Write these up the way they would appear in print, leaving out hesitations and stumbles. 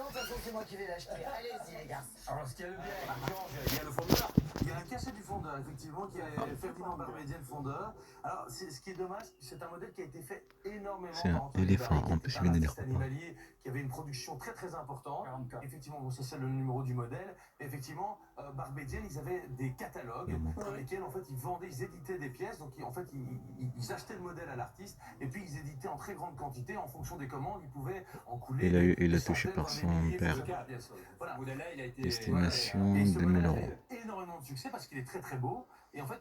toute façon, c'est moi qui vais l'acheter. Allez-y, les gars. Alors, ce qu'il y a de bien avec Georges, il y a le fondeur. Il y a un cachet du fondeur, effectivement, qui est Ferdinand Barbedienne, fondeur. Alors, ce qui est dommage, c'est un modèle qui a été fait énormément C'est par un Anthony éléphant. Barry, En qui plus, était il un venait des artiste repas. animalier qui avait une production très très importante. 44. Effectivement, bon, ça c'est le numéro du modèle. Mais effectivement, Barbedienne, ils avaient des catalogues dans lesquels en fait ils vendaient, ils éditaient des pièces. Donc en fait, ils achetaient le modèle à l'artiste et puis ils éditaient en très grande quantité en fonction des commandes. Ils pouvaient en couler. Il a touché par son père. Voilà. Estimation Et ce 2000 modèle euros. a eu énormément de succès parce qu'il est très très beau. Et en fait,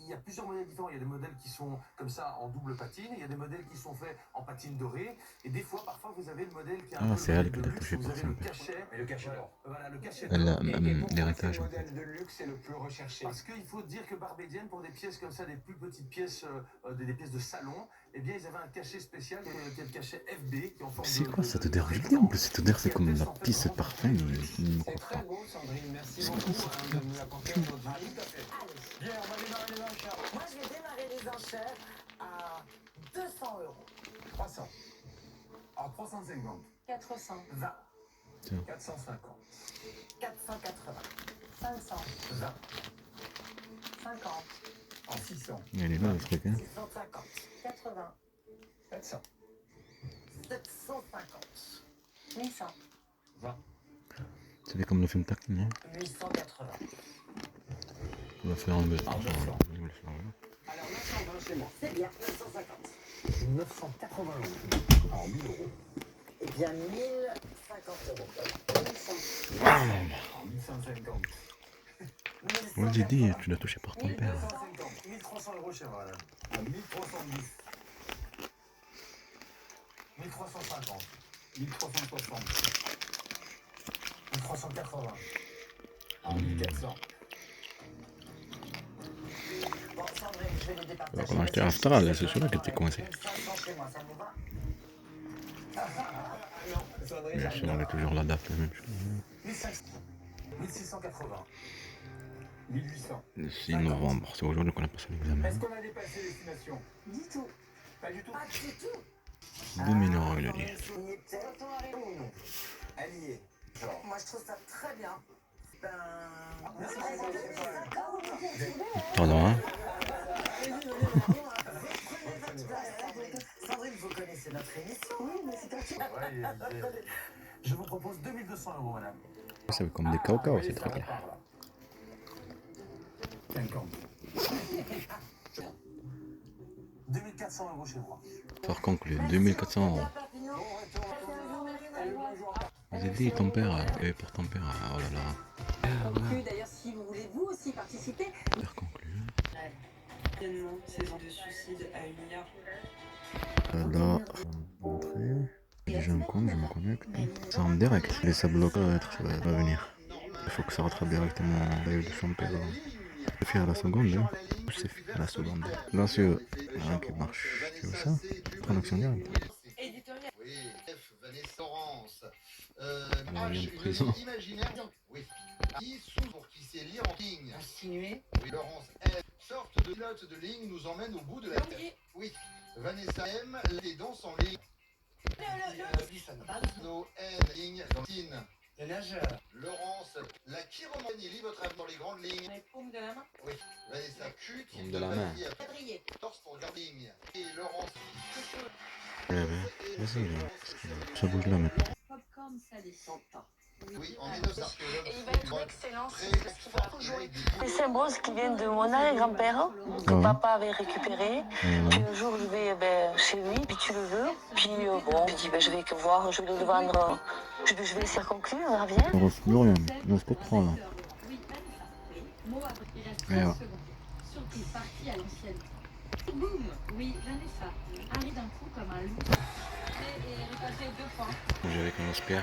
il y a plusieurs modèles différents. Il y a des modèles qui sont comme ça en double patine. Il y a des modèles qui sont faits en patine dorée. Et des fois, parfois, vous avez le modèle qui est un peu c'est le elle modèle qui de l'a luxe. touché Vous par avez son le père. cachet. Et le cachet d'or. Voilà, le cachet Elle d'or. a l'héritage en fait. De luxe, c'est le plus recherché. Parce qu'il faut dire que Barbedienne, pour des pièces comme ça, des plus petites pièces, des pièces de salon, eh bien, ils avaient un cachet spécial, qui est le cachet FB, qui est en forme C'est de... quoi cette odeur? Je le dis en plus, cette odeur c'est comme la pisse de parfum, mais je ne C'est crois très pas. beau, Sandrine. Merci beaucoup de nous apporter votre avis. Tout à fait. Bien, on va démarrer les enchères. Moi, je vais démarrer les enchères à 200 euros. 300. Alors 350. 420. 450. 480. 500. 20. 50. En 600. Elle est là le truc, hein. 650. 80. 700. 750. 800. 20. C'est comme le film Taquin, hein. 880. On va faire enlever. Ah, 900. On va le faire enlever. Alors 920 chez moi. C'est bien, 950. 980 euros. Alors 1000 euros. Eh bien, 1050 euros. 1100. Alors 1150. Moi j'ai dit, tu l'as touché par ton père. 1250, 1300 euros chez moi, madame. À 1310. 1350, 1360. 1380. Alors 1400. Bon, Sandrine, je vais les départager. Alors, on a acheté Astral, c'est celui-là qui était coincé. 500 chez moi, ça vous va? Non, Sandrine, Bien sûr, on a toujours la date, la même chose. 1500, 1680. 1800. Le 6 novembre, c'est aujourd'hui qu'on a passé l'examen. Est-ce qu'on a dépassé l'estimation? Du tout. Pas du tout. Pas du tout. 2000 euros, il a dit. Il était Allié. Moi, je trouve ça très bien. Ben... Pardon, hein. Sandrine, vous connaissez notre émission. Oui, mais c'est Je vous propose 2200 euros, madame. C'est comme des cacao, c'est très bien. 50. 2400 euros chez moi. Par conclu, 2400 euros. J'ai dit ton père, et pour ton père, oh là là. Conclu, d'ailleurs, si vous voulez vous aussi participer. Père conclu. Saison de suicide à Emilia. Là, entrée. Je me connecte. C'est en direct. Et ça bloque ça va venir. Il faut que ça rattrape directement live de son père. C'est fait à la seconde, hein. C'est fait à la seconde. Là, c'est un qui marche. Tu vois ça? Connexion directe. Oui, F, Vanessa Laurence. Moyen de H, prison. une imaginaire. Oui. I, sous pour qui sait lire en ligne. Insinué. Oui, Laurence F, sorte de pilote de ligne nous emmène au bout de la terre. Oui. Vanessa M, les danses en ligne. No N, ligne, dentine. Le nageur. Laurence, la chiromanie lit votre âme dans les grandes lignes. Les paumes de la main. Oui. Vanessa Q, Paume de la main. Quadrillé. Torse pour garding. Et Laurence, Vas-y, là. Ça bouge là maintenant. Popcorn salé. oui, en 1900. Et il va être excellent, c'est parce qu'il va jouer. Les symboles qui viennent de mon arrière-grand-père, que Ouais. papa avait récupéré. Puis un jour, je vais chez lui, puis tu le veux. Puis bon, je dis, je vais voir, je vais le vendre. Je vais laisser conclure, on revient. Il ne reste plus rien. Il reste pas de 3 là. Oui, Vanessa. Oui, mot à il reste Ouais, 30 ouais. secondes. Surprise partie à l'ancienne. Boum. Oui, Vanessa. Arrive d'un coup comme un loup. Et récolté 2 points. J'ai avec un Oscar.